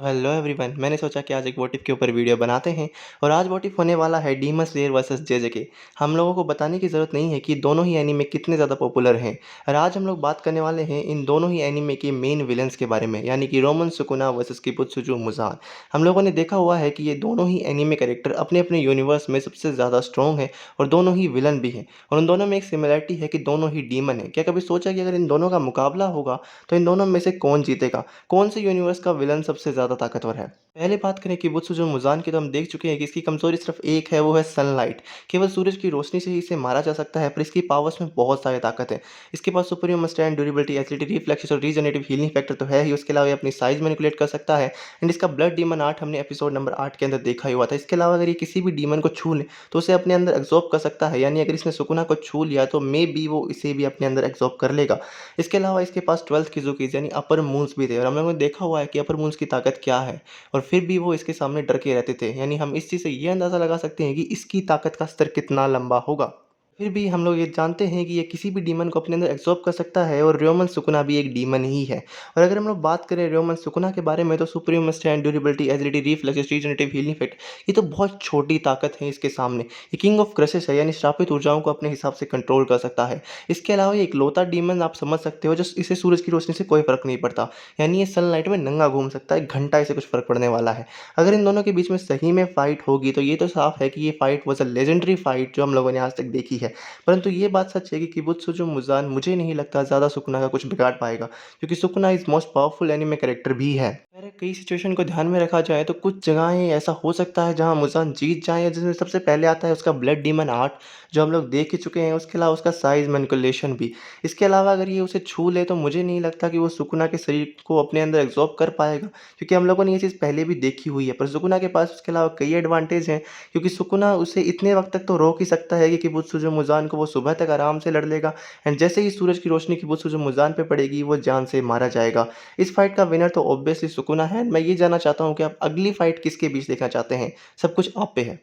Hello everyone, मैंने सोचा कि आज एक व्हाट इफ के ऊपर वीडियो बनाते हैं। और आज व्हाट इफ होने वाला है डीमन स्लेयर वर्सेस जेजेके। हम लोगों को बताने की ज़रूरत नहीं है कि दोनों ही एनीमे कितने ज़्यादा पॉपुलर हैं। और आज हम लोग बात करने वाले हैं इन दोनों ही एनीमे के मेन विलन्स के बारे में, यानी कि रोमन सुकुना वर्सेस किबुत्सुजू मुज़ान। हम लोगों ने देखा हुआ है कि ये दोनों ही एनीमे कैरेक्टर अपने अपने यूनिवर्स में सबसे ज़्यादा स्ट्रॉन्ग है और दोनों ही विलन भी हैं। और उन दोनों में एक सिमिलरिटी है कि दोनों ही डीमन है। क्या कभी सोचा कि अगर इन दोनों का मुकाबला होगा तो इन दोनों में से कौन जीतेगा? कौन से यूनिवर्स का विलन सबसे ज़्यादा ताकतवर है? पहले बात करें किबुत्सुजू मुज़ान की, तो हम देख चुके हैं कि इसकी कमज़ोरी सिर्फ एक है, वो है सनलाइट। केवल सूरज की रोशनी से ही इसे मारा जा सकता है, पर इसकी पावर्स में बहुत सारी ताकत है। इसके पास superhuman strength, durability, agility, reflexes और रीजनरेटिव हीलिंग फैक्टर तो है ही। उसके अलावा ये अपनी साइज़ मैनिपुलेट कर सकता है। एंड इसका ब्लड डीमन आर्ट हमने एपिसोड नंबर 8 के अंदर देखा ही हुआ था। इसके अलावा अगर ये किसी भी डीमन को छू ले तो उसे अपने अंदर एब्ज़ॉर्ब कर सकता है, यानी अगर इसने सुकुना को छू लिया तो मे बी वो इसे भी अपने अंदर एब्ज़ॉर्ब कर लेगा। इसके अलावा इसके पास 12th किज़ुकीज़ यानी अपर मून्स भी थे, और हम लोगों ने देखा हुआ है कि अपर मून्स की ताकत क्या है। और फिर भी वो इसके सामने डर के रहते थे, यानी हम इस चीज़ से ये अंदाज़ा लगा सकते हैं कि इसकी ताकत का स्तर कितना लंबा होगा। फिर भी हम लोग ये जानते हैं कि ये किसी भी डीमन को अपने अंदर एब्ज़ॉर्ब कर सकता है, और र्योमन सुकुना भी एक डीमन ही है। और अगर हम लोग बात करें र्योमन सुकुना के बारे में, तो supreme strength, durability, agility, reflexes, regenerative healing effect, ये तो बहुत छोटी ताकत है इसके सामने। ये किंग ऑफ क्रशेस है, यानी श्रापित ऊर्जाओं को अपने हिसाब से कंट्रोल कर सकता है। इसके अलावा ये इकलौता डीमन आप समझ सकते हो जो इसे सूरज की रोशनी से कोई फ़र्क नहीं पड़ता, यानी ये सनलाइट में नंगा घूम सकता है, 1 घंटा इसे कुछ फ़र्क पड़ने वाला है। अगर इन दोनों के बीच में सही में फ़ाइट होगी तो ये तो साफ़ है कि ये fight was a legendary fight जो हम लोगों ने आज तक देखी है। परंतु ये बात सच है कि किबुत्सुजू मुज़ान मुझे नहीं लगता ज़्यादा सुकुना का कुछ बिगाड़ पाएगा, क्योंकि Sukuna is most powerful anime character भी है। अगर कई सिचुएशन को ध्यान में रखा जाए तो कुछ जगहें ऐसा हो सकता है जहाँ मुज़ान जीत जाए, जिसमें सबसे पहले आता है उसका ब्लड डीमन आर्ट, जो हम लोग देख ही चुके हैं। उसके अलावा उसका साइज़ मैनिपुलेशन भी। इसके अलावा अगर ये उसे छू ले तो मुझे नहीं लगता कि वो सुकुना के शरीर को अपने अंदर एब्ज़ॉर्ब कर पाएगा, क्योंकि हम लोगों ने ये चीज़ पहले भी देखी हुई है। पर सुकुना के पास उसके अलावा कई एडवांटेज हैं, क्योंकि सुकुना उसे इतने वक़्त तक तो रोक ही सकता है कि किबुत्सुजू मुज़ान को वो सुबह तक आराम से लड़ लेगा। एंड जैसे ही सूरज की रोशनी किबुत्सुजू मुज़ान पे पड़ेगी, वो जान से मारा जाएगा। इस फाइट का विनर तो ऑब्वियसली सुकुना है। मैं ये जानना चाहता हूँ कि आप अगली फाइट किसके बीच देखना चाहते हैं? सब कुछ आप पे है।